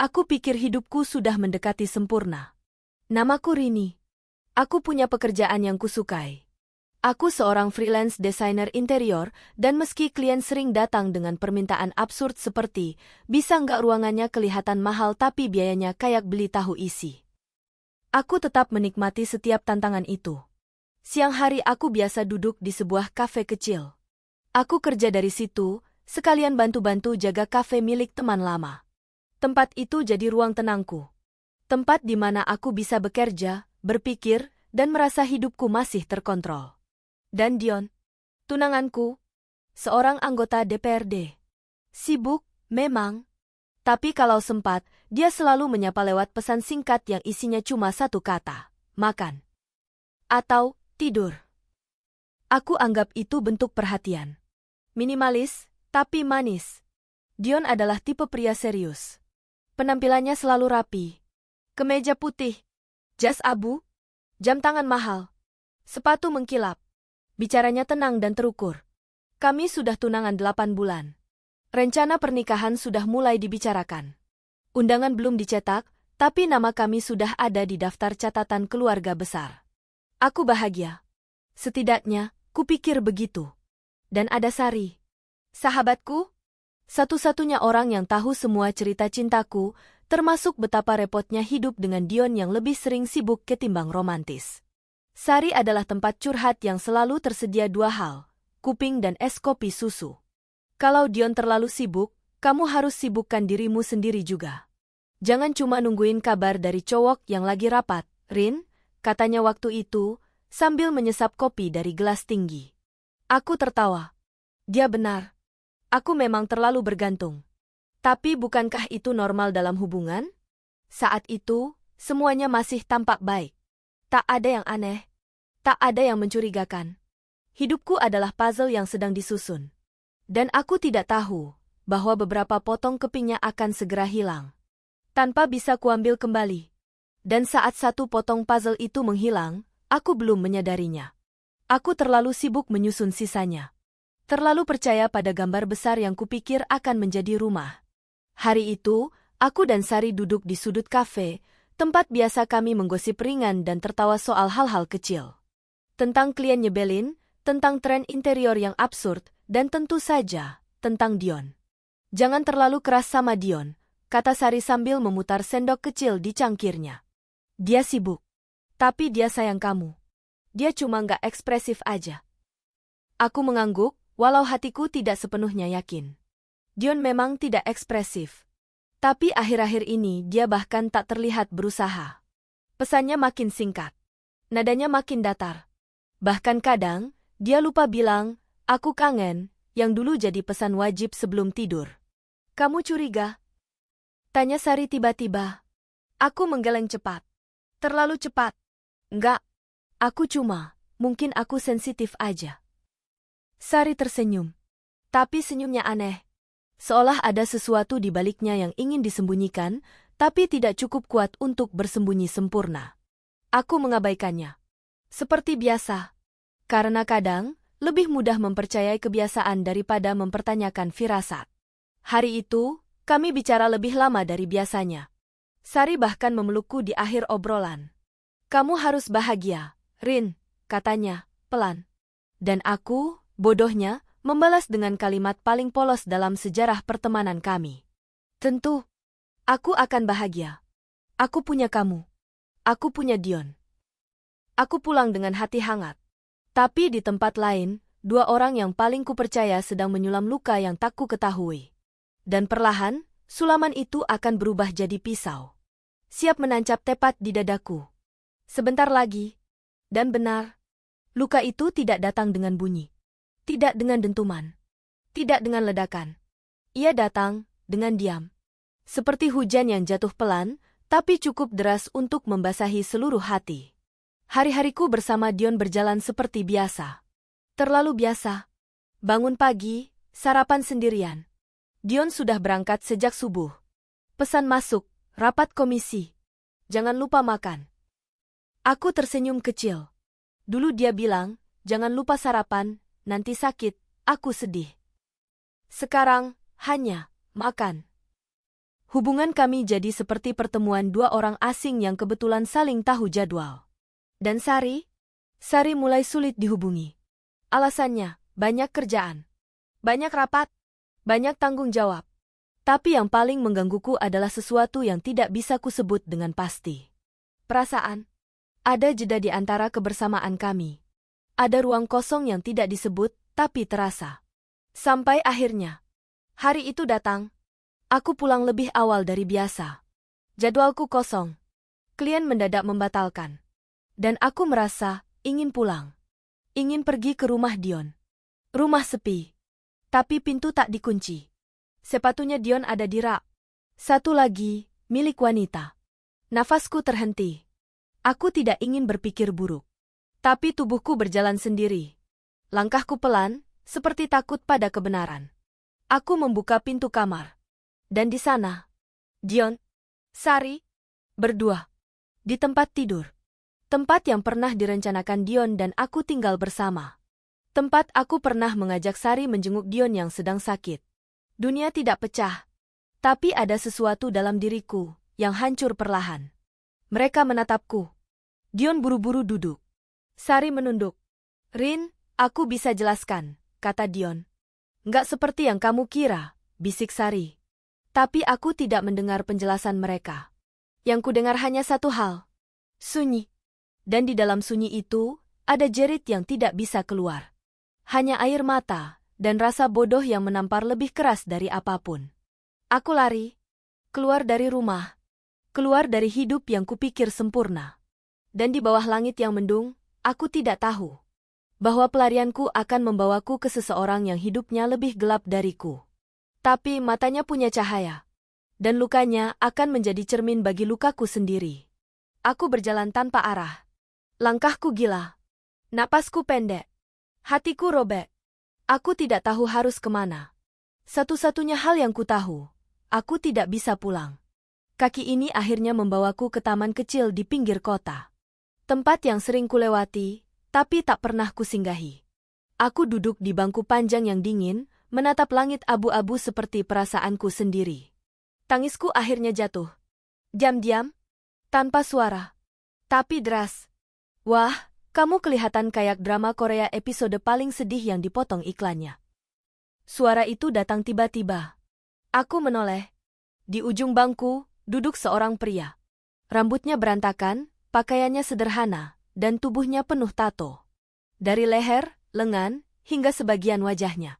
Aku pikir hidupku sudah mendekati sempurna. Namaku Rini. Aku punya pekerjaan yang kusukai. Aku seorang freelance desainer interior, dan meski klien sering datang dengan permintaan absurd seperti, bisa nggak ruangannya kelihatan mahal tapi biayanya kayak beli tahu isi. Aku tetap menikmati setiap tantangan itu. Siang hari aku biasa duduk di sebuah kafe kecil. Aku kerja dari situ, sekalian bantu-bantu jaga kafe milik teman lama. Tempat itu jadi ruang tenangku. Tempat di mana aku bisa bekerja, berpikir, dan merasa hidupku masih terkontrol. Dan Dion, tunanganku, seorang anggota DPRD. Sibuk, memang. Tapi kalau sempat, dia selalu menyapa lewat pesan singkat yang isinya cuma satu kata, makan. Atau, tidur. Aku anggap itu bentuk perhatian. Minimalis, tapi manis. Dion adalah tipe pria serius. Penampilannya selalu rapi. Kemeja putih, jas abu, jam tangan mahal, sepatu mengkilap. Bicaranya tenang dan terukur. Kami sudah tunangan 8 bulan. Rencana pernikahan sudah mulai dibicarakan. Undangan belum dicetak, tapi nama kami sudah ada di daftar catatan keluarga besar. Aku bahagia. Setidaknya, kupikir begitu. Dan ada Sari, sahabatku, satu-satunya orang yang tahu semua cerita cintaku, termasuk betapa repotnya hidup dengan Dion yang lebih sering sibuk ketimbang romantis. Sari adalah tempat curhat yang selalu tersedia 2 hal, kuping dan es kopi susu. Kalau Dion terlalu sibuk, kamu harus sibukkan dirimu sendiri juga. Jangan cuma nungguin kabar dari cowok yang lagi rapat, Rin, katanya waktu itu, sambil menyesap kopi dari gelas tinggi. Aku tertawa. Dia benar. Aku memang terlalu bergantung. Tapi bukankah itu normal dalam hubungan? Saat itu, semuanya masih tampak baik. Tak ada yang aneh. Tak ada yang mencurigakan. Hidupku adalah puzzle yang sedang disusun. Dan aku tidak tahu bahwa beberapa potong kepingnya akan segera hilang. Tanpa bisa kuambil kembali. Dan saat satu potong puzzle itu menghilang, aku belum menyadarinya. Aku terlalu sibuk menyusun sisanya. Terlalu percaya pada gambar besar yang kupikir akan menjadi rumah. Hari itu, aku dan Sari duduk di sudut kafe, tempat biasa kami menggosip ringan dan tertawa soal hal-hal kecil. Tentang klien nyebelin, tentang tren interior yang absurd, dan tentu saja, tentang Dion. Jangan terlalu keras sama Dion, kata Sari sambil memutar sendok kecil di cangkirnya. Dia sibuk. Tapi dia sayang kamu. Dia cuma nggak ekspresif aja. Aku mengangguk, walau hatiku tidak sepenuhnya yakin. Dion memang tidak ekspresif. Tapi akhir-akhir ini dia bahkan tak terlihat berusaha. Pesannya makin singkat. Nadanya makin datar. Bahkan kadang, dia lupa bilang, aku kangen, yang dulu jadi pesan wajib sebelum tidur. Kamu curiga? Tanya Sari tiba-tiba. Aku menggeleng cepat. Terlalu cepat. Enggak. Aku mungkin aku sensitif aja. Sari tersenyum. Tapi senyumnya aneh. Seolah ada sesuatu di baliknya yang ingin disembunyikan, tapi tidak cukup kuat untuk bersembunyi sempurna. Aku mengabaikannya. Seperti biasa. Karena kadang, lebih mudah mempercayai kebiasaan daripada mempertanyakan firasat. Hari itu, kami bicara lebih lama dari biasanya. Sari bahkan memelukku di akhir obrolan. Kamu harus bahagia, Rin, katanya, pelan. Dan aku, bodohnya, membalas dengan kalimat paling polos dalam sejarah pertemanan kami. Tentu, aku akan bahagia. Aku punya kamu. Aku punya Dion. Aku pulang dengan hati hangat. Tapi di tempat lain, 2 orang yang paling kupercaya sedang menyulam luka yang tak ku ketahui. Dan perlahan, sulaman itu akan berubah jadi pisau. Siap menancap tepat di dadaku. Sebentar lagi. Dan benar, luka itu tidak datang dengan bunyi. Tidak dengan dentuman. Tidak dengan ledakan. Ia datang dengan diam. Seperti hujan yang jatuh pelan, tapi cukup deras untuk membasahi seluruh hati. Hari-hariku bersama Dion berjalan seperti biasa. Terlalu biasa. Bangun pagi, sarapan sendirian. Dion sudah berangkat sejak subuh. Pesan masuk, rapat komisi. Jangan lupa makan. Aku tersenyum kecil. Dulu dia bilang, jangan lupa sarapan, nanti sakit, aku sedih. Sekarang, hanya makan. Hubungan kami jadi seperti pertemuan dua orang asing yang kebetulan saling tahu jadwal. Dan Sari? Sari mulai sulit dihubungi. Alasannya, banyak kerjaan. Banyak rapat. Banyak tanggung jawab. Tapi yang paling menggangguku adalah sesuatu yang tidak bisa kusebut dengan pasti. Perasaan. Ada jeda di antara kebersamaan kami. Ada ruang kosong yang tidak disebut, tapi terasa. Sampai akhirnya. Hari itu datang. Aku pulang lebih awal dari biasa. Jadwalku kosong. Klien mendadak membatalkan. Dan aku merasa ingin pulang. Ingin pergi ke rumah Dion. Rumah sepi. Tapi pintu tak dikunci. Sepatunya Dion ada di rak. Satu lagi, milik wanita. Nafasku terhenti. Aku tidak ingin berpikir buruk. Tapi tubuhku berjalan sendiri. Langkahku pelan, seperti takut pada kebenaran. Aku membuka pintu kamar. Dan di sana, Dion, Sari, berdua. Di tempat tidur. Tempat yang pernah direncanakan Dion dan aku tinggal bersama. Tempat aku pernah mengajak Sari menjenguk Dion yang sedang sakit. Dunia tidak pecah. Tapi ada sesuatu dalam diriku yang hancur perlahan. Mereka menatapku. Dion buru-buru duduk. Sari menunduk. Rin, aku bisa jelaskan, kata Dion. Nggak seperti yang kamu kira, bisik Sari. Tapi aku tidak mendengar penjelasan mereka. Yang kudengar hanya satu hal. Sunyi. Dan di dalam sunyi itu, ada jerit yang tidak bisa keluar. Hanya air mata, dan rasa bodoh yang menampar lebih keras dari apapun. Aku lari. Keluar dari rumah. Keluar dari hidup yang kupikir sempurna. Dan di bawah langit yang mendung, aku tidak tahu bahwa pelarianku akan membawaku ke seseorang yang hidupnya lebih gelap dariku. Tapi matanya punya cahaya. Dan lukanya akan menjadi cermin bagi lukaku sendiri. Aku berjalan tanpa arah. Langkahku gila. Napasku pendek. Hatiku robek. Aku tidak tahu harus kemana. Satu-satunya hal yang ku tahu, aku tidak bisa pulang. Kaki ini akhirnya membawaku ke taman kecil di pinggir kota. Tempat yang sering kulewati, tapi tak pernah kusinggahi. Aku duduk di bangku panjang yang dingin, menatap langit abu-abu seperti perasaanku sendiri. Tangisku akhirnya jatuh. Diam-diam, tanpa suara. Tapi deras. Wah, kamu kelihatan kayak drama Korea episode paling sedih yang dipotong iklannya. Suara itu datang tiba-tiba. Aku menoleh. Di ujung bangku, duduk seorang pria. Rambutnya berantakan, pakaiannya sederhana, dan tubuhnya penuh tato. Dari leher, lengan, hingga sebagian wajahnya.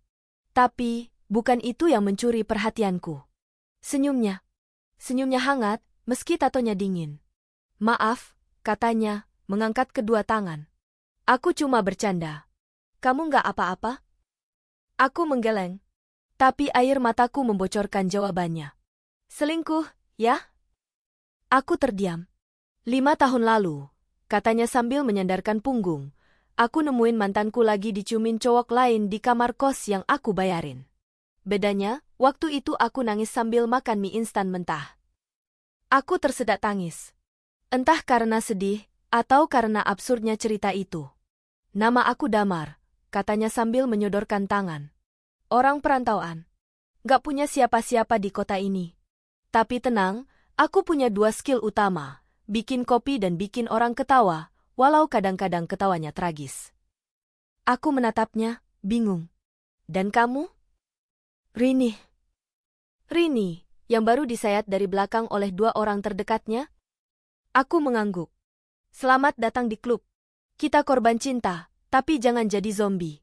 Tapi, bukan itu yang mencuri perhatianku. Senyumnya. Senyumnya hangat, meski tatonya dingin. Maaf, katanya, mengangkat kedua tangan. Aku cuma bercanda. Kamu nggak apa-apa? Aku menggeleng. Tapi air mataku membocorkan jawabannya. Selingkuh, ya? Aku terdiam. 5 tahun lalu, katanya sambil menyandarkan punggung. Aku nemuin mantanku lagi diciumin cowok lain di kamar kos yang aku bayarin. Bedanya, waktu itu aku nangis sambil makan mie instan mentah. Aku tersedak tangis. Entah karena sedih, atau karena absurdnya cerita itu. Nama aku Damar, katanya sambil menyodorkan tangan. Orang perantauan. Gak punya siapa-siapa di kota ini. Tapi tenang, aku punya 2 skill utama, bikin kopi dan bikin orang ketawa, walau kadang-kadang ketawanya tragis. Aku menatapnya, bingung. Dan kamu? Rini. Rini, yang baru disayat dari belakang oleh 2 orang terdekatnya? Aku mengangguk. Selamat datang di klub. Kita korban cinta, tapi jangan jadi zombie.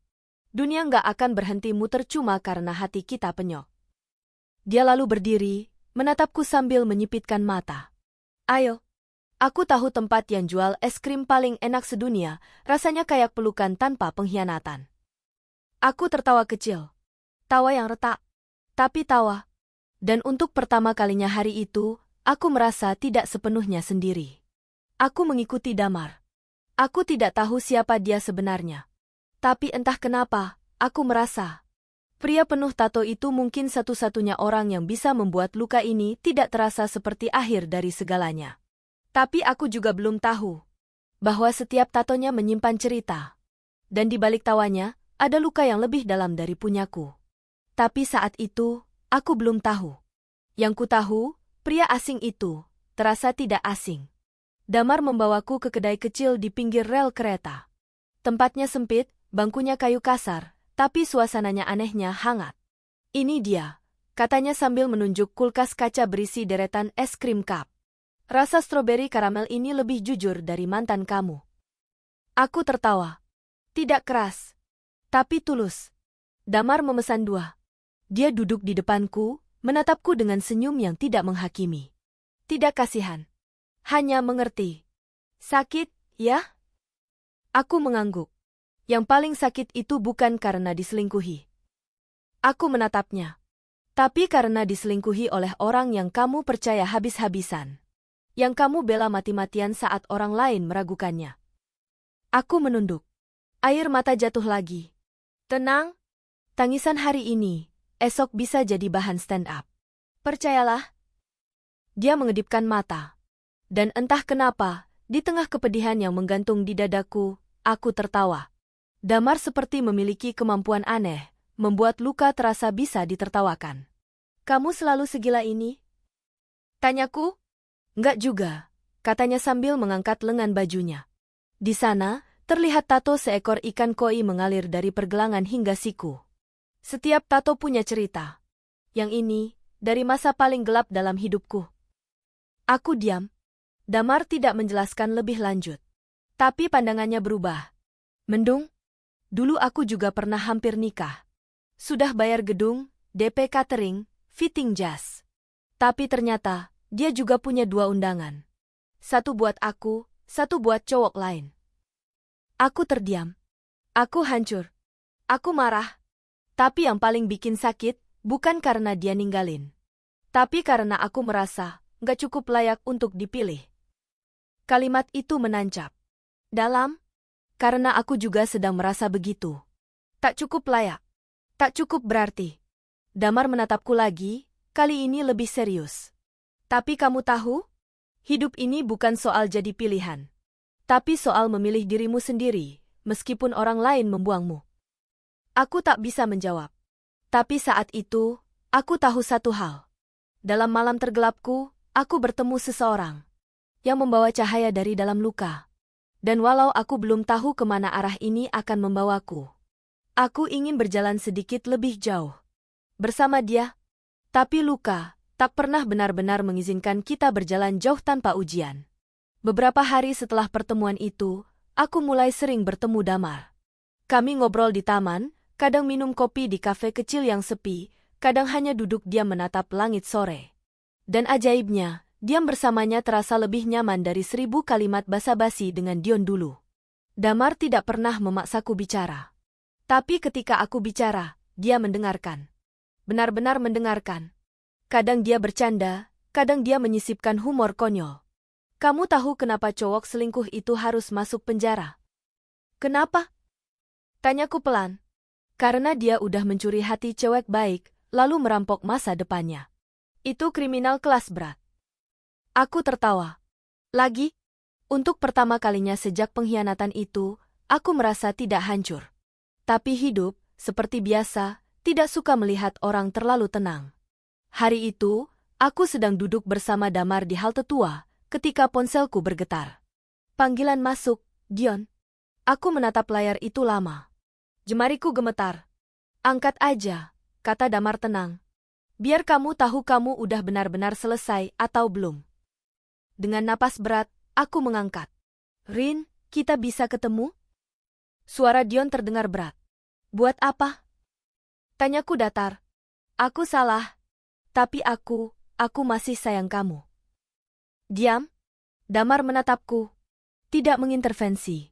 Dunia nggak akan berhenti muter cuma karena hati kita penyok. Dia lalu berdiri, menatapku sambil menyipitkan mata. Ayo. Aku tahu tempat yang jual es krim paling enak sedunia, rasanya kayak pelukan tanpa pengkhianatan. Aku tertawa kecil. Tawa yang retak. Tapi tawa. Dan untuk pertama kalinya hari itu, aku merasa tidak sepenuhnya sendiri. Aku mengikuti Damar. Aku tidak tahu siapa dia sebenarnya. Tapi entah kenapa, aku merasa pria penuh tato itu mungkin satu-satunya orang yang bisa membuat luka ini tidak terasa seperti akhir dari segalanya. Tapi aku juga belum tahu bahwa setiap tatonya menyimpan cerita. Dan di balik tawanya, ada luka yang lebih dalam dari punyaku. Tapi saat itu, aku belum tahu. Yang ku tahu, Pria asing itu terasa tidak asing. Damar membawaku ke kedai kecil di pinggir rel kereta. Tempatnya sempit, bangkunya kayu kasar, tapi suasananya anehnya hangat. Ini dia, katanya sambil menunjuk kulkas kaca berisi deretan es krim cup. Rasa stroberi karamel ini lebih jujur dari mantan kamu. Aku tertawa. Tidak keras, tapi tulus. Damar memesan 2. Dia duduk di depanku, menatapku dengan senyum yang tidak menghakimi. Tidak kasihan. Hanya mengerti. Sakit, ya? Aku mengangguk. Yang paling sakit itu bukan karena diselingkuhi. Aku menatapnya. Tapi karena diselingkuhi oleh orang yang kamu percaya habis-habisan. Yang kamu bela mati-matian saat orang lain meragukannya. Aku menunduk. Air mata jatuh lagi. Tenang. Tangisan hari ini, esok bisa jadi bahan stand-up. Percayalah. Dia mengedipkan mata. Dan entah kenapa, di tengah kepedihan yang menggantung di dadaku, aku tertawa. Damar seperti memiliki kemampuan aneh, membuat luka terasa bisa ditertawakan. Kamu selalu segila ini? Tanyaku. Enggak juga, katanya sambil mengangkat lengan bajunya. Di sana, terlihat tato seekor ikan koi mengalir dari pergelangan hingga siku. Setiap tato punya cerita. Yang ini, dari masa paling gelap dalam hidupku. Aku diam. Damar tidak menjelaskan lebih lanjut. Tapi pandangannya berubah. Mendung? Dulu aku juga pernah hampir nikah. Sudah bayar gedung, DP catering, fitting jas. Tapi ternyata, dia juga punya 2 undangan. Satu buat aku, satu buat cowok lain. Aku terdiam. Aku hancur. Aku marah. Tapi yang paling bikin sakit, bukan karena dia ninggalin. Tapi karena aku merasa, gak cukup layak untuk dipilih. Kalimat itu menancap dalam, karena aku juga sedang merasa begitu. Tak cukup layak. Tak cukup berarti. Damar menatapku lagi, kali ini lebih serius. Tapi kamu tahu? Hidup ini bukan soal jadi pilihan. Tapi soal memilih dirimu sendiri, meskipun orang lain membuangmu. Aku tak bisa menjawab. Tapi saat itu, aku tahu satu hal. Dalam malam tergelapku, aku bertemu seseorang yang membawa cahaya dari dalam luka. Dan walau aku belum tahu kemana arah ini akan membawaku, aku ingin berjalan sedikit lebih jauh bersama dia. Tapi luka tak pernah benar-benar mengizinkan kita berjalan jauh tanpa ujian. Beberapa hari setelah pertemuan itu, aku mulai sering bertemu Damar. Kami ngobrol di taman, kadang minum kopi di kafe kecil yang sepi, kadang hanya duduk diam menatap langit sore. Dan ajaibnya, diam bersamanya terasa lebih nyaman dari 1000 kalimat basa-basi dengan Dion dulu. Damar tidak pernah memaksaku bicara. Tapi ketika aku bicara, dia mendengarkan. Benar-benar mendengarkan. Kadang dia bercanda, kadang dia menyisipkan humor konyol. Kamu tahu kenapa cowok selingkuh itu harus masuk penjara? Kenapa? Tanyaku pelan. Karena dia udah mencuri hati cewek baik, lalu merampok masa depannya. Itu kriminal kelas berat. Aku tertawa. Lagi, untuk pertama kalinya sejak pengkhianatan itu, aku merasa tidak hancur. Tapi hidup, seperti biasa, tidak suka melihat orang terlalu tenang. Hari itu, aku sedang duduk bersama Damar di halte tua, ketika ponselku bergetar. Panggilan masuk, Dion. Aku menatap layar itu lama. Jemariku gemetar. Angkat aja, kata Damar tenang. Biar kamu tahu kamu udah benar-benar selesai atau belum. Dengan napas berat, aku mengangkat. Rin, kita bisa ketemu? Suara Dion terdengar berat. Buat apa? Tanyaku datar. Aku salah. Tapi aku masih sayang kamu. Diam. Damar menatapku. Tidak mengintervensi.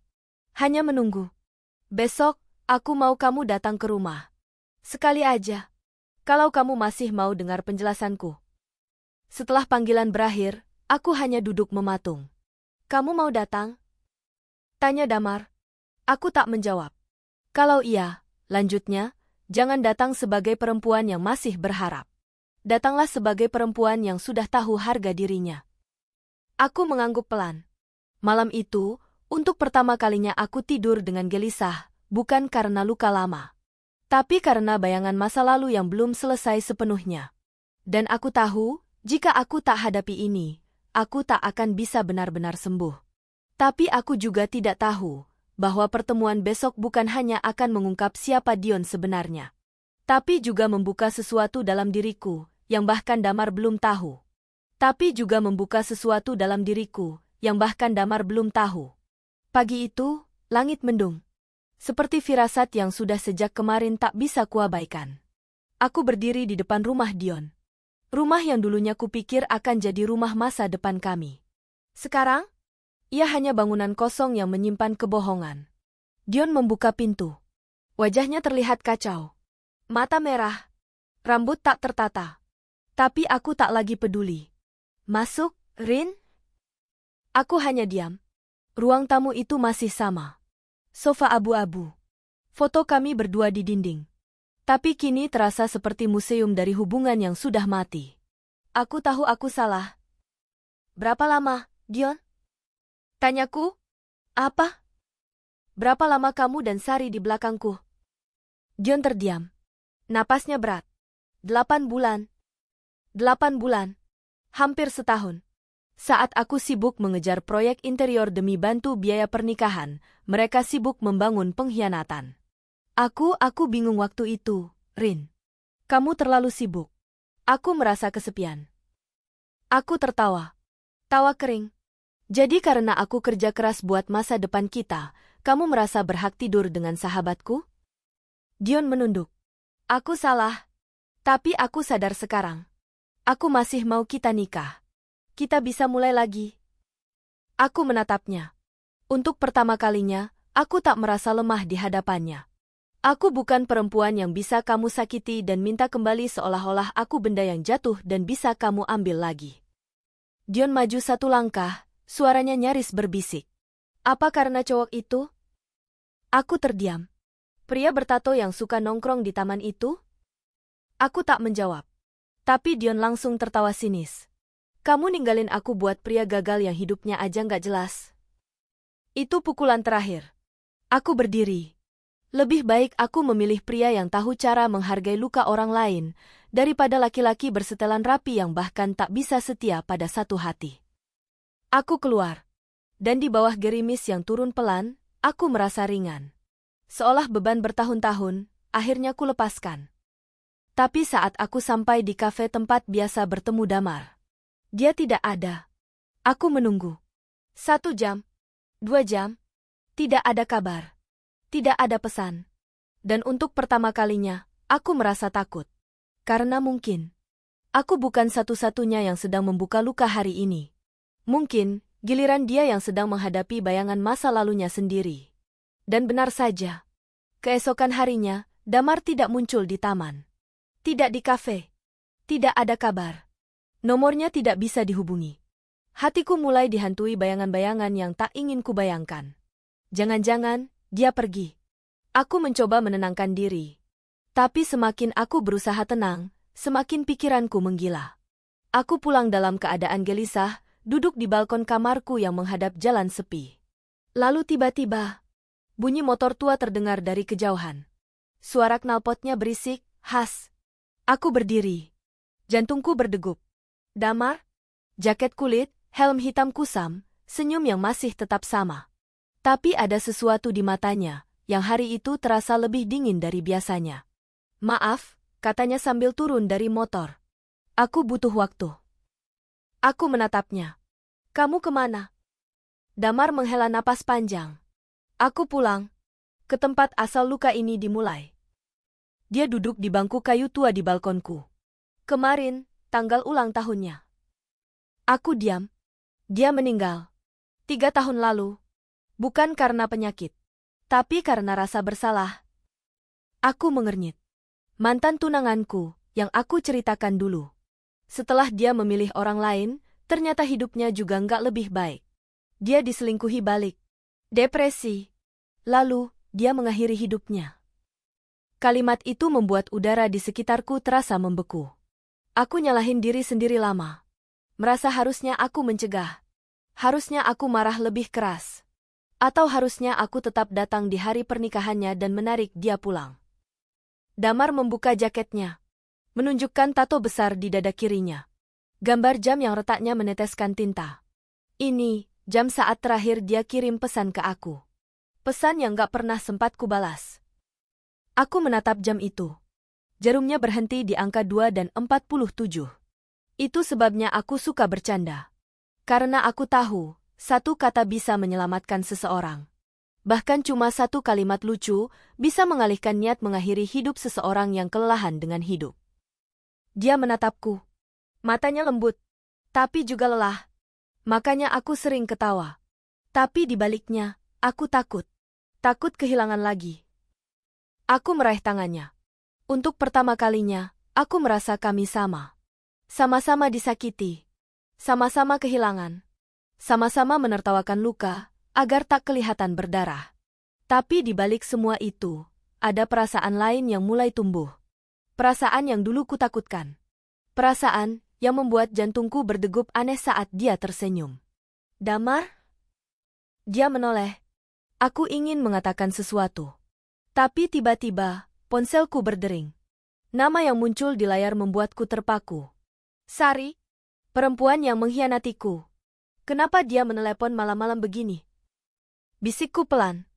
Hanya menunggu. Besok, aku mau kamu datang ke rumah. Sekali aja. Kalau kamu masih mau dengar penjelasanku. Setelah panggilan berakhir, aku hanya duduk mematung. Kamu mau datang? Tanya Damar. Aku tak menjawab. Kalau iya, lanjutnya, jangan datang sebagai perempuan yang masih berharap. Datanglah sebagai perempuan yang sudah tahu harga dirinya. Aku mengangguk pelan. Malam itu, untuk pertama kalinya aku tidur dengan gelisah, bukan karena luka lama. Tapi karena bayangan masa lalu yang belum selesai sepenuhnya. Dan aku tahu, Jika aku tak hadapi ini, aku tak akan bisa benar-benar sembuh. Tapi aku juga tidak tahu bahwa pertemuan besok bukan hanya akan mengungkap siapa Dion sebenarnya, tapi juga membuka sesuatu dalam diriku yang bahkan Damar belum tahu. Tapi juga membuka sesuatu dalam diriku yang bahkan Damar belum tahu. Pagi itu, langit mendung. Seperti firasat yang sudah sejak kemarin tak bisa kuabaikan. Aku berdiri di depan rumah Dion. Rumah yang dulunya kupikir akan jadi rumah masa depan kami. Sekarang, ia hanya bangunan kosong yang menyimpan kebohongan. Dion membuka pintu. Wajahnya terlihat kacau. Mata merah. Rambut tak tertata. Tapi aku tak lagi peduli. Masuk, Rin? Aku hanya diam. Ruang tamu itu masih sama. Sofa abu-abu. Foto kami berdua di dinding. Tapi kini terasa seperti museum dari hubungan yang sudah mati. Aku tahu aku salah. Berapa lama, Dion? Tanyaku. Apa? Berapa lama kamu dan Sari di belakangku? Dion terdiam. Napasnya berat. 8 bulan. 8 bulan. Hampir setahun. Saat aku sibuk mengejar proyek interior demi bantu biaya pernikahan, mereka sibuk membangun pengkhianatan. Aku bingung waktu itu, Rin. Kamu terlalu sibuk. Aku merasa kesepian. Aku tertawa. Tawa kering. Jadi karena aku kerja keras buat masa depan kita, kamu merasa berhak tidur dengan sahabatku? Dion menunduk. Aku salah. Tapi aku sadar sekarang. Aku masih mau kita nikah. Kita bisa mulai lagi. Aku menatapnya. Untuk pertama kalinya, aku tak merasa lemah di hadapannya. Aku bukan perempuan yang bisa kamu sakiti dan minta kembali seolah-olah aku benda yang jatuh dan bisa kamu ambil lagi. Dion maju satu langkah, suaranya nyaris berbisik. Apa karena cowok itu? Aku terdiam. Pria bertato yang suka nongkrong di taman itu? Aku tak menjawab. Tapi Dion langsung tertawa sinis. Kamu ninggalin aku buat pria gagal yang hidupnya aja nggak jelas. Itu pukulan terakhir. Aku berdiri. Lebih baik aku memilih pria yang tahu cara menghargai luka orang lain, daripada laki-laki bersetelan rapi yang bahkan tak bisa setia pada satu hati. Aku keluar. Dan di bawah gerimis yang turun pelan, aku merasa ringan. Seolah beban bertahun-tahun, akhirnya ku lepaskan. Tapi saat aku sampai di kafe tempat biasa bertemu Damar, dia tidak ada. Aku menunggu. 1 jam, 2 jam, tidak ada kabar. Tidak ada pesan. Dan untuk pertama kalinya, aku merasa takut. Karena mungkin, aku bukan satu-satunya yang sedang membuka luka hari ini. Mungkin, giliran dia yang sedang menghadapi bayangan masa lalunya sendiri. Dan benar saja. Keesokan harinya, Damar tidak muncul di taman. Tidak di kafe. Tidak ada kabar. Nomornya tidak bisa dihubungi. Hatiku mulai dihantui bayangan-bayangan yang tak ingin kubayangkan. Jangan-jangan, dia pergi. Aku mencoba menenangkan diri. Tapi semakin aku berusaha tenang, semakin pikiranku menggila. Aku pulang dalam keadaan gelisah, duduk di balkon kamarku yang menghadap jalan sepi. Lalu tiba-tiba, bunyi motor tua terdengar dari kejauhan. Suara knalpotnya berisik, khas. Aku berdiri. Jantungku berdegup. Damar? Jaket kulit, helm hitam kusam, senyum yang masih tetap sama. Tapi ada sesuatu di matanya, yang hari itu terasa lebih dingin dari biasanya. Maaf, katanya sambil turun dari motor. Aku butuh waktu. Aku menatapnya. Kamu kemana? Damar menghela napas panjang. Aku pulang. Ke tempat asal luka ini dimulai. Dia duduk di bangku kayu tua di balkonku. Kemarin, tanggal ulang tahunnya. Aku diam. Dia meninggal. 3 tahun lalu. Bukan karena penyakit, tapi karena rasa bersalah. Aku mengernyit. Mantan tunanganku, yang aku ceritakan dulu. Setelah dia memilih orang lain, ternyata hidupnya juga nggak lebih baik. Dia diselingkuhi balik. Depresi. Lalu, dia mengakhiri hidupnya. Kalimat itu membuat udara di sekitarku terasa membeku. Aku nyalahin diri sendiri lama. Merasa harusnya aku mencegah. Harusnya aku marah lebih keras. Atau harusnya aku tetap datang di hari pernikahannya dan menarik dia pulang. Damar membuka jaketnya. Menunjukkan tato besar di dada kirinya. Gambar jam yang retaknya meneteskan tinta. Ini, jam saat terakhir dia kirim pesan ke aku. Pesan yang gak pernah sempat kubalas. Aku menatap jam itu. Jarumnya berhenti di angka 2 dan 47. Itu sebabnya aku suka bercanda. Karena aku tahu, satu kata bisa menyelamatkan seseorang. Bahkan cuma satu kalimat lucu bisa mengalihkan niat mengakhiri hidup seseorang yang kelelahan dengan hidup. Dia menatapku. Matanya lembut, tapi juga lelah. Makanya aku sering ketawa. Tapi di baliknya, aku takut. Takut kehilangan lagi. Aku meraih tangannya. Untuk pertama kalinya, aku merasa kami sama. Sama-sama disakiti. Sama-sama kehilangan. Sama-sama menertawakan luka, agar tak kelihatan berdarah. Tapi di balik semua itu, ada perasaan lain yang mulai tumbuh. Perasaan yang dulu kutakutkan. Perasaan yang membuat jantungku berdegup aneh saat dia tersenyum. Damar? Dia menoleh. Aku ingin mengatakan sesuatu. Tapi tiba-tiba, ponselku berdering. Nama yang muncul di layar membuatku terpaku. Sari, perempuan yang mengkhianatiku. Kenapa dia menelepon malam-malam begini? Bisikku pelan.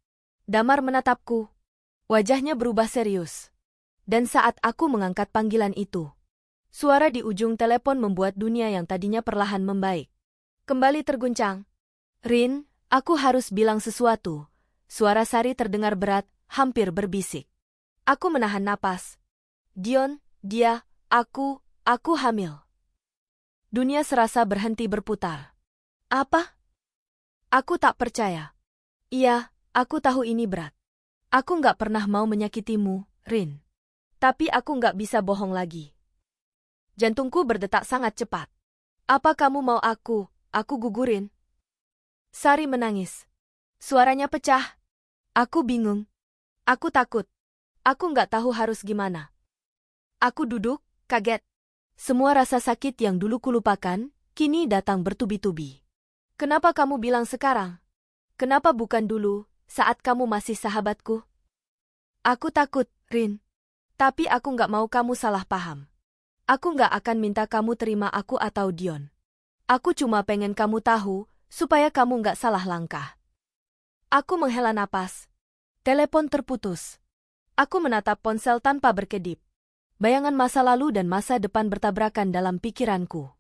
Damar menatapku. Wajahnya berubah serius. Dan saat aku mengangkat panggilan itu, suara di ujung telepon membuat dunia yang tadinya perlahan membaik kembali terguncang. Rin, aku harus bilang sesuatu. Suara Sari terdengar berat, hampir berbisik. Aku menahan napas. Dion, aku hamil. Dunia serasa berhenti berputar. Apa? Aku tak percaya. Iya, aku tahu ini berat. Aku nggak pernah mau menyakitimu, Rin. Tapi aku nggak bisa bohong lagi. Jantungku berdetak sangat cepat. Apa kamu mau aku gugurin? Sari menangis. Suaranya pecah. Aku bingung. Aku takut. Aku nggak tahu harus gimana. Aku duduk, kaget. Semua rasa sakit yang dulu kulupakan, kini datang bertubi-tubi. Kenapa kamu bilang sekarang? Kenapa bukan dulu, saat kamu masih sahabatku? Aku takut, Rin. Tapi aku nggak mau kamu salah paham. Aku nggak akan minta kamu terima aku atau Dion. Aku cuma pengen kamu tahu, supaya kamu nggak salah langkah. Aku menghela napas. Telepon terputus. Aku menatap ponsel tanpa berkedip. Bayangan masa lalu dan masa depan bertabrakan dalam pikiranku.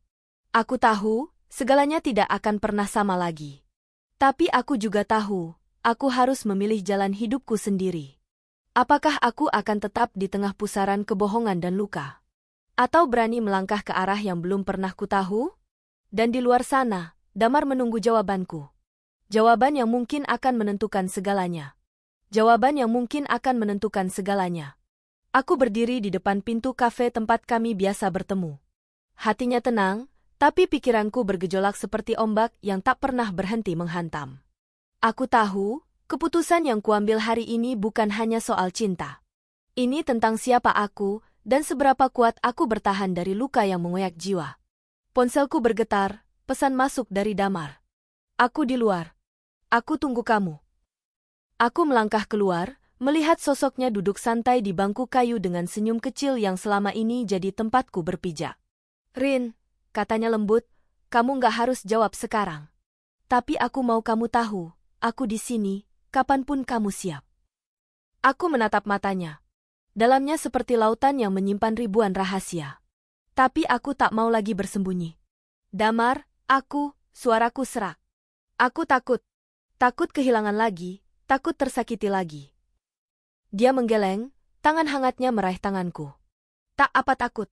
Aku tahu, segalanya tidak akan pernah sama lagi. Tapi aku juga tahu, aku harus memilih jalan hidupku sendiri. Apakah aku akan tetap di tengah pusaran kebohongan dan luka? Atau berani melangkah ke arah yang belum pernah kutahu? Dan di luar sana, Damar menunggu jawabanku. Jawaban yang mungkin akan menentukan segalanya. Jawaban yang mungkin akan menentukan segalanya. Aku berdiri di depan pintu kafe tempat kami biasa bertemu. Hatinya tenang, tapi pikiranku bergejolak seperti ombak yang tak pernah berhenti menghantam. Aku tahu, keputusan yang kuambil hari ini bukan hanya soal cinta. Ini tentang siapa aku, dan seberapa kuat aku bertahan dari luka yang mengoyak jiwa. Ponselku bergetar, pesan masuk dari Damar. Aku di luar. Aku tunggu kamu. Aku melangkah keluar, melihat sosoknya duduk santai di bangku kayu dengan senyum kecil yang selama ini jadi tempatku berpijak. Rin, katanya lembut, kamu nggak harus jawab sekarang. Tapi aku mau kamu tahu, aku di sini, kapanpun kamu siap. Aku menatap matanya. Dalamnya seperti lautan yang menyimpan ribuan rahasia. Tapi aku tak mau lagi bersembunyi. Damar, suaraku serak. Aku takut. Takut kehilangan lagi, takut tersakiti lagi. Dia menggeleng, tangan hangatnya meraih tanganku. Tak apa takut.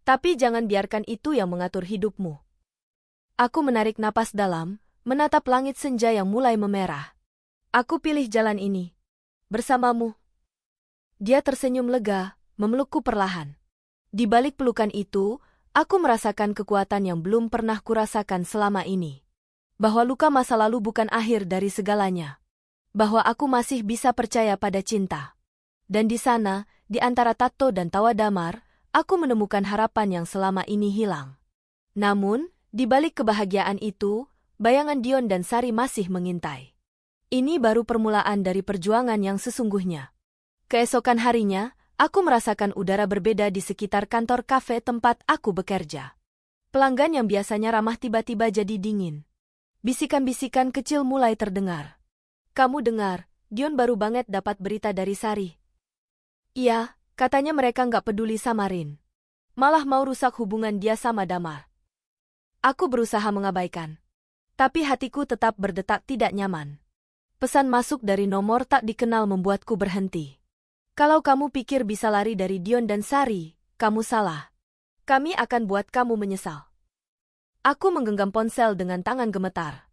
Tapi jangan biarkan itu yang mengatur hidupmu. Aku menarik napas dalam, menatap langit senja yang mulai memerah. Aku pilih jalan ini. Bersamamu. Dia tersenyum lega, memelukku perlahan. Di balik pelukan itu, aku merasakan kekuatan yang belum pernah kurasakan selama ini. Bahwa luka masa lalu bukan akhir dari segalanya. Bahwa aku masih bisa percaya pada cinta. Dan di sana, di antara tato dan tawa Damar, aku menemukan harapan yang selama ini hilang. Namun, di balik kebahagiaan itu, bayangan Dion dan Sari masih mengintai. Ini baru permulaan dari perjuangan yang sesungguhnya. Keesokan harinya, aku merasakan udara berbeda di sekitar kantor kafe tempat aku bekerja. Pelanggan yang biasanya ramah tiba-tiba jadi dingin. Bisikan-bisikan kecil mulai terdengar. Kamu dengar, Dion baru banget dapat berita dari Sari. Iya, katanya mereka nggak peduli sama Rin. Malah mau rusak hubungan dia sama Damar. Aku berusaha mengabaikan. Tapi hatiku tetap berdetak tidak nyaman. Pesan masuk dari nomor tak dikenal membuatku berhenti. Kalau kamu pikir bisa lari dari Dion dan Sari, kamu salah. Kami akan buat kamu menyesal. Aku menggenggam ponsel dengan tangan gemetar.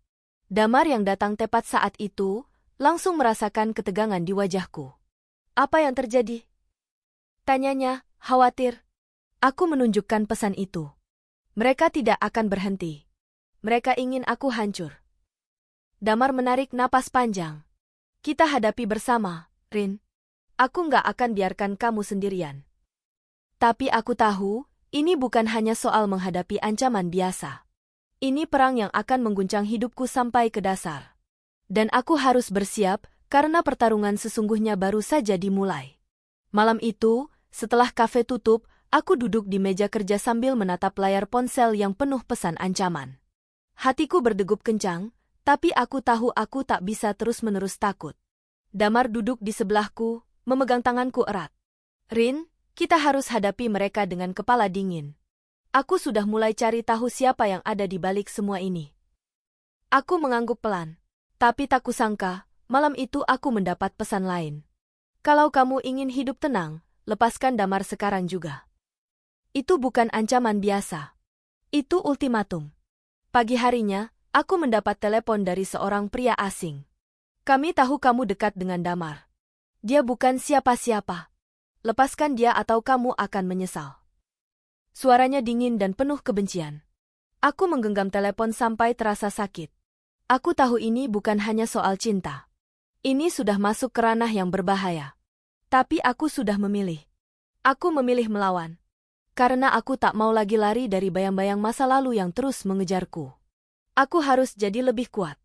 Damar yang datang tepat saat itu, langsung merasakan ketegangan di wajahku. Apa yang terjadi? Tanyanya, khawatir. Aku menunjukkan pesan itu. Mereka tidak akan berhenti. Mereka ingin aku hancur. Damar menarik napas panjang. Kita hadapi bersama, Rin. Aku nggak akan biarkan kamu sendirian. Tapi aku tahu, ini bukan hanya soal menghadapi ancaman biasa. Ini perang yang akan mengguncang hidupku sampai ke dasar. Dan aku harus bersiap, karena pertarungan sesungguhnya baru saja dimulai. Malam itu, setelah kafe tutup, aku duduk di meja kerja sambil menatap layar ponsel yang penuh pesan ancaman. Hatiku berdegup kencang, tapi aku tahu aku tak bisa terus-menerus takut. Damar duduk di sebelahku, memegang tanganku erat. Rin, kita harus hadapi mereka dengan kepala dingin. Aku sudah mulai cari tahu siapa yang ada di balik semua ini. Aku mengangguk pelan. Tapi tak kusangka, malam itu aku mendapat pesan lain. Kalau kamu ingin hidup tenang, lepaskan Damar sekarang juga. Itu bukan ancaman biasa. Itu ultimatum. Pagi harinya, aku mendapat telepon dari seorang pria asing. Kami tahu kamu dekat dengan Damar. Dia bukan siapa-siapa. Lepaskan dia atau kamu akan menyesal. Suaranya dingin dan penuh kebencian. Aku menggenggam telepon sampai terasa sakit. Aku tahu ini bukan hanya soal cinta. Ini sudah masuk ke ranah yang berbahaya. Tapi aku sudah memilih. Aku memilih melawan. Karena aku tak mau lagi lari dari bayang-bayang masa lalu yang terus mengejarku. Aku harus jadi lebih kuat.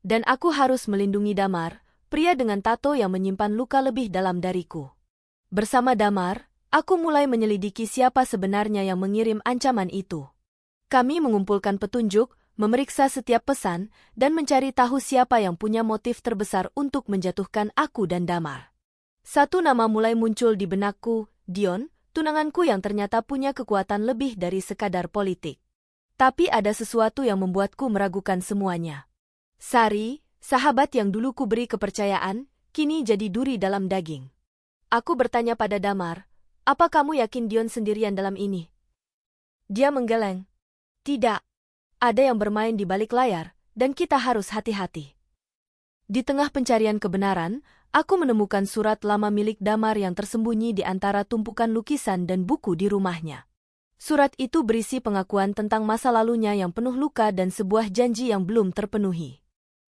Dan aku harus melindungi Damar, pria dengan tato yang menyimpan luka lebih dalam dariku. Bersama Damar, aku mulai menyelidiki siapa sebenarnya yang mengirim ancaman itu. Kami mengumpulkan petunjuk, memeriksa setiap pesan, dan mencari tahu siapa yang punya motif terbesar untuk menjatuhkan aku dan Damar. Satu nama mulai muncul di benakku, Dion, tunanganku yang ternyata punya kekuatan lebih dari sekadar politik. Tapi ada sesuatu yang membuatku meragukan semuanya. Sari, sahabat yang dulu kuberi kepercayaan, kini jadi duri dalam daging. Aku bertanya pada Damar, apa kamu yakin Dion sendirian dalam ini? Dia menggeleng. Tidak. Ada yang bermain di balik layar, dan kita harus hati-hati. Di tengah pencarian kebenaran, aku menemukan surat lama milik Damar yang tersembunyi di antara tumpukan lukisan dan buku di rumahnya. Surat itu berisi pengakuan tentang masa lalunya yang penuh luka dan sebuah janji yang belum terpenuhi.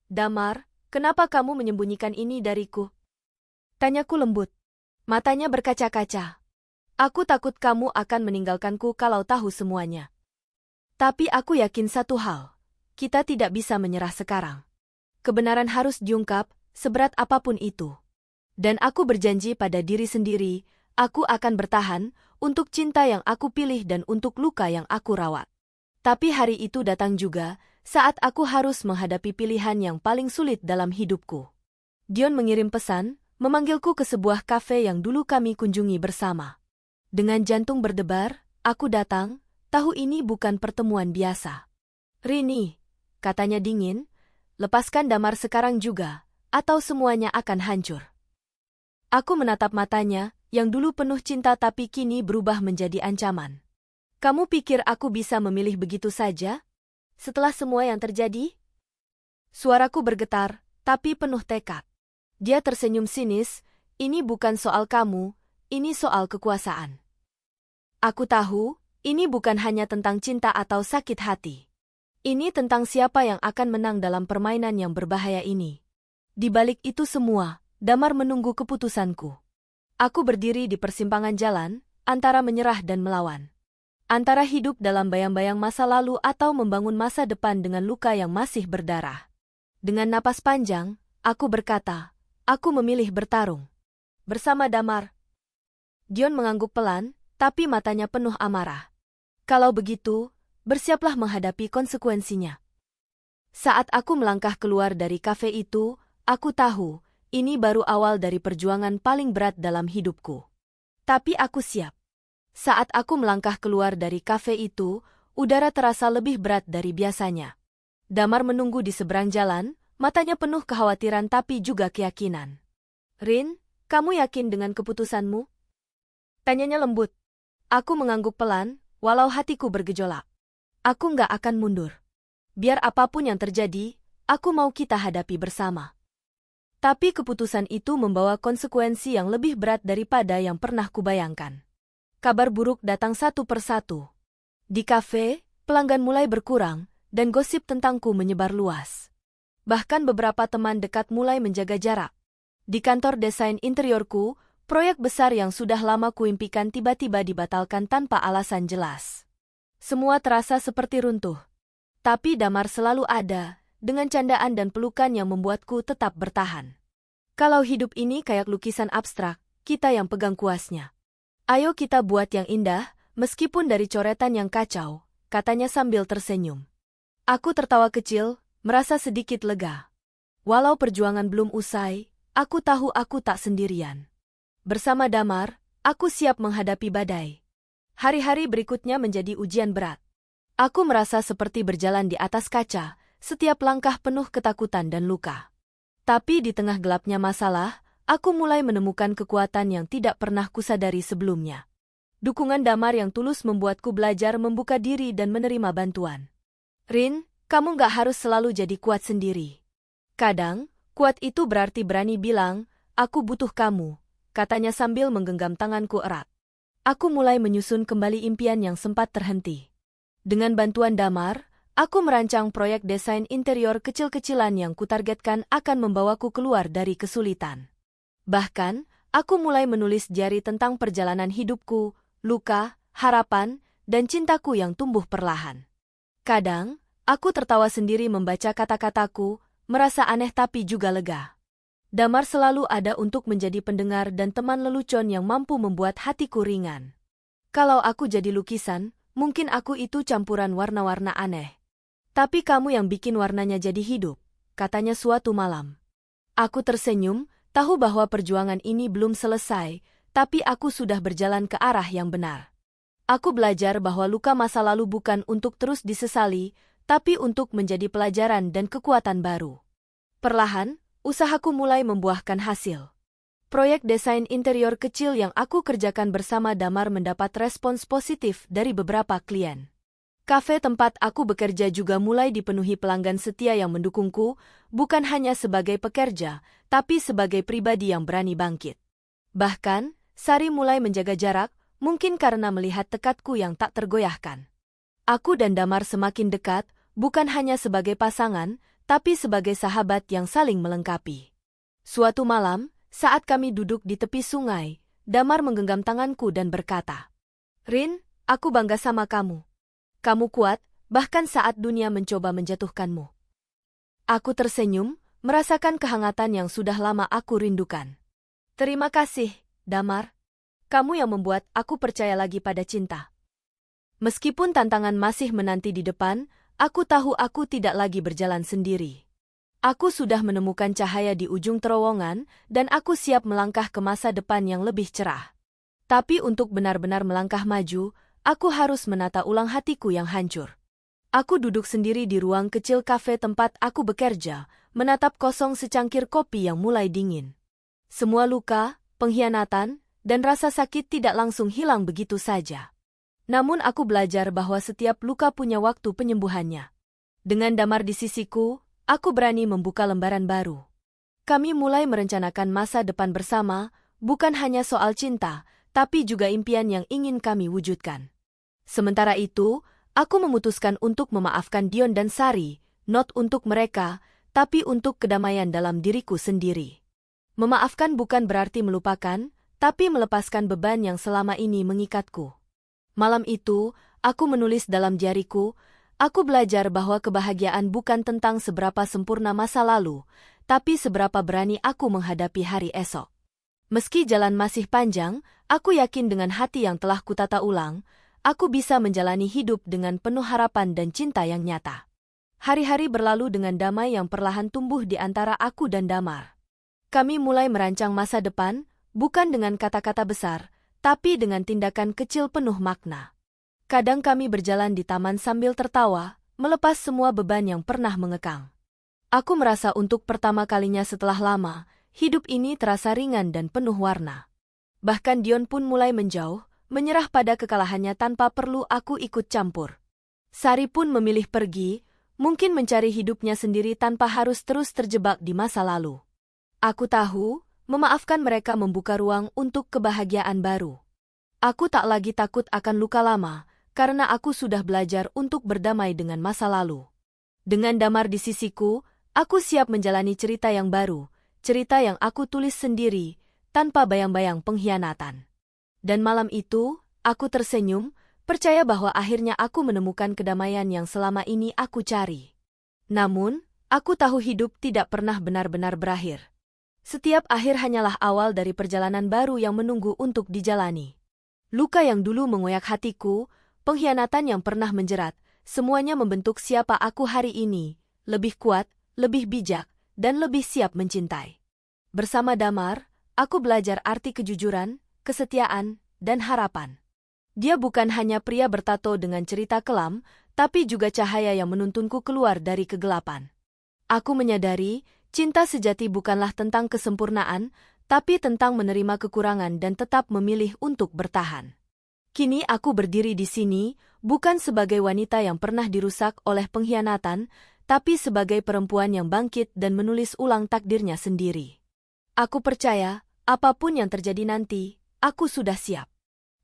Damar, kenapa kamu menyembunyikan ini dariku? Tanyaku lembut. Matanya berkaca-kaca. Aku takut kamu akan meninggalkanku kalau tahu semuanya. Tapi aku yakin satu hal. Kita tidak bisa menyerah sekarang. Kebenaran harus diungkap, seberat apapun itu. Dan aku berjanji pada diri sendiri, aku akan bertahan untuk cinta yang aku pilih dan untuk luka yang aku rawat. Tapi hari itu datang juga, saat aku harus menghadapi pilihan yang paling sulit dalam hidupku. Dion mengirim pesan, memanggilku ke sebuah kafe yang dulu kami kunjungi bersama. Dengan jantung berdebar, aku datang, tahu ini bukan pertemuan biasa. Rini, katanya dingin, lepaskan Damar sekarang juga, atau semuanya akan hancur. Aku menatap matanya, yang dulu penuh cinta tapi kini berubah menjadi ancaman. Kamu pikir aku bisa memilih begitu saja? Setelah semua yang terjadi? Suaraku bergetar, tapi penuh tekad. Dia tersenyum sinis, ini bukan soal kamu, ini soal kekuasaan. Aku tahu, ini bukan hanya tentang cinta atau sakit hati. Ini tentang siapa yang akan menang dalam permainan yang berbahaya ini. Di balik itu semua, Damar menunggu keputusanku. Aku berdiri di persimpangan jalan, antara menyerah dan melawan. Antara hidup dalam bayang-bayang masa lalu atau membangun masa depan dengan luka yang masih berdarah. Dengan napas panjang, aku berkata, aku memilih bertarung. Bersama Damar. Dion mengangguk pelan, tapi matanya penuh amarah. Kalau begitu, bersiaplah menghadapi konsekuensinya. Saat aku melangkah keluar dari kafe itu, aku tahu, ini baru awal dari perjuangan paling berat dalam hidupku. Tapi aku siap. Saat aku melangkah keluar dari kafe itu, udara terasa lebih berat dari biasanya. Damar menunggu di seberang jalan, matanya penuh kekhawatiran tapi juga keyakinan. Rin, kamu yakin dengan keputusanmu? Tanyanya lembut. Aku mengangguk pelan, walau hatiku bergejolak. Aku nggak akan mundur. Biar apapun yang terjadi, aku mau kita hadapi bersama. Tapi keputusan itu membawa konsekuensi yang lebih berat daripada yang pernah kubayangkan. Kabar buruk datang satu persatu. Di kafe, pelanggan mulai berkurang, dan gosip tentangku menyebar luas. Bahkan beberapa teman dekat mulai menjaga jarak. Di kantor desain interiorku, proyek besar yang sudah lama kuimpikan tiba-tiba dibatalkan tanpa alasan jelas. Semua terasa seperti runtuh. Tapi Damar selalu ada, dengan candaan dan pelukan yang membuatku tetap bertahan. Kalau hidup ini kayak lukisan abstrak, kita yang pegang kuasnya. Ayo kita buat yang indah, meskipun dari coretan yang kacau, katanya sambil tersenyum. Aku tertawa kecil, merasa sedikit lega. Walau perjuangan belum usai, aku tahu aku tak sendirian. Bersama Damar, aku siap menghadapi badai. Hari-hari berikutnya menjadi ujian berat. Aku merasa seperti berjalan di atas kaca, setiap langkah penuh ketakutan dan luka. Tapi di tengah gelapnya masalah, aku mulai menemukan kekuatan yang tidak pernah kusadari sebelumnya. Dukungan Damar yang tulus membuatku belajar membuka diri dan menerima bantuan. Rin, kamu gak harus selalu jadi kuat sendiri. Kadang, kuat itu berarti berani bilang, aku butuh kamu, katanya sambil menggenggam tanganku erat. Aku mulai menyusun kembali impian yang sempat terhenti. Dengan bantuan Damar, aku merancang proyek desain interior kecil-kecilan yang kutargetkan akan membawaku keluar dari kesulitan. Bahkan, aku mulai menulis diari tentang perjalanan hidupku, luka, harapan, dan cintaku yang tumbuh perlahan. Kadang, aku tertawa sendiri membaca kata-kataku, merasa aneh tapi juga lega. Damar selalu ada untuk menjadi pendengar dan teman lelucon yang mampu membuat hatiku ringan. Kalau aku jadi lukisan, mungkin aku itu campuran warna-warna aneh. Tapi kamu yang bikin warnanya jadi hidup, katanya suatu malam. Aku tersenyum, tahu bahwa perjuangan ini belum selesai, tapi aku sudah berjalan ke arah yang benar. Aku belajar bahwa luka masa lalu bukan untuk terus disesali, tapi untuk menjadi pelajaran dan kekuatan baru. Perlahan, usahaku mulai membuahkan hasil. Proyek desain interior kecil yang aku kerjakan bersama Damar mendapat respons positif dari beberapa klien. Kafe tempat aku bekerja juga mulai dipenuhi pelanggan setia yang mendukungku, bukan hanya sebagai pekerja, tapi sebagai pribadi yang berani bangkit. Bahkan, Sari mulai menjaga jarak, mungkin karena melihat tekadku yang tak tergoyahkan. Aku dan Damar semakin dekat, bukan hanya sebagai pasangan, tapi sebagai sahabat yang saling melengkapi. Suatu malam, saat kami duduk di tepi sungai, Damar menggenggam tanganku dan berkata, Rin, aku bangga sama kamu. Kamu kuat, bahkan saat dunia mencoba menjatuhkanmu. Aku tersenyum, merasakan kehangatan yang sudah lama aku rindukan. Terima kasih, Damar. Kamu yang membuat aku percaya lagi pada cinta. Meskipun tantangan masih menanti di depan, aku tahu aku tidak lagi berjalan sendiri. Aku sudah menemukan cahaya di ujung terowongan, dan aku siap melangkah ke masa depan yang lebih cerah. Tapi untuk benar-benar melangkah maju, aku harus menata ulang hatiku yang hancur. Aku duduk sendiri di ruang kecil kafe tempat aku bekerja, menatap kosong secangkir kopi yang mulai dingin. Semua luka, pengkhianatan, dan rasa sakit tidak langsung hilang begitu saja. Namun aku belajar bahwa setiap luka punya waktu penyembuhannya. Dengan Damar di sisiku, aku berani membuka lembaran baru. Kami mulai merencanakan masa depan bersama, bukan hanya soal cinta, tapi juga impian yang ingin kami wujudkan. Sementara itu, aku memutuskan untuk memaafkan Dion dan Sari, not untuk mereka, tapi untuk kedamaian dalam diriku sendiri. Memaafkan bukan berarti melupakan, tapi melepaskan beban yang selama ini mengikatku. Malam itu, aku menulis dalam diariku, aku belajar bahwa kebahagiaan bukan tentang seberapa sempurna masa lalu, tapi seberapa berani aku menghadapi hari esok. Meski jalan masih panjang, aku yakin dengan hati yang telah kutata ulang, aku bisa menjalani hidup dengan penuh harapan dan cinta yang nyata. Hari-hari berlalu dengan damai yang perlahan tumbuh di antara aku dan Damar. Kami mulai merancang masa depan, bukan dengan kata-kata besar, tapi dengan tindakan kecil penuh makna. Kadang kami berjalan di taman sambil tertawa, melepas semua beban yang pernah mengekang. Aku merasa untuk pertama kalinya setelah lama, hidup ini terasa ringan dan penuh warna. Bahkan Dion pun mulai menjauh, menyerah pada kekalahannya tanpa perlu aku ikut campur. Sari pun memilih pergi, mungkin mencari hidupnya sendiri tanpa harus terus terjebak di masa lalu. Aku tahu, memaafkan mereka membuka ruang untuk kebahagiaan baru. Aku tak lagi takut akan luka lama, karena aku sudah belajar untuk berdamai dengan masa lalu. Dengan Damar di sisiku, aku siap menjalani cerita yang baru, cerita yang aku tulis sendiri, tanpa bayang-bayang pengkhianatan. Dan malam itu, aku tersenyum, percaya bahwa akhirnya aku menemukan kedamaian yang selama ini aku cari. Namun, aku tahu hidup tidak pernah benar-benar berakhir. Setiap akhir hanyalah awal dari perjalanan baru yang menunggu untuk dijalani. Luka yang dulu mengoyak hatiku, pengkhianatan yang pernah menjerat, semuanya membentuk siapa aku hari ini, lebih kuat, lebih bijak, dan lebih siap mencintai. Bersama Damar, aku belajar arti kejujuran, kesetiaan, dan harapan. Dia bukan hanya pria bertato dengan cerita kelam, tapi juga cahaya yang menuntunku keluar dari kegelapan. Aku menyadari, cinta sejati bukanlah tentang kesempurnaan, tapi tentang menerima kekurangan dan tetap memilih untuk bertahan. Kini aku berdiri di sini, bukan sebagai wanita yang pernah dirusak oleh pengkhianatan, tapi sebagai perempuan yang bangkit dan menulis ulang takdirnya sendiri. Aku percaya, apapun yang terjadi nanti, aku sudah siap.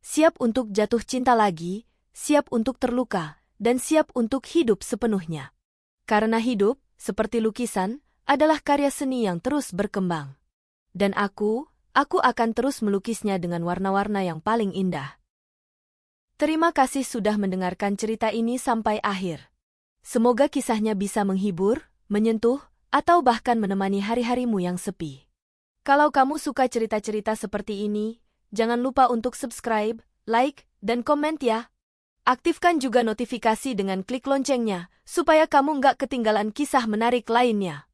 Siap untuk jatuh cinta lagi, siap untuk terluka, dan siap untuk hidup sepenuhnya. Karena hidup, seperti lukisan, adalah karya seni yang terus berkembang. Dan aku akan terus melukisnya dengan warna-warna yang paling indah. Terima kasih sudah mendengarkan cerita ini sampai akhir. Semoga kisahnya bisa menghibur, menyentuh, atau bahkan menemani hari-harimu yang sepi. Kalau kamu suka cerita-cerita seperti ini, jangan lupa untuk subscribe, like, dan komen ya. Aktifkan juga notifikasi dengan klik loncengnya, supaya kamu nggak ketinggalan kisah menarik lainnya.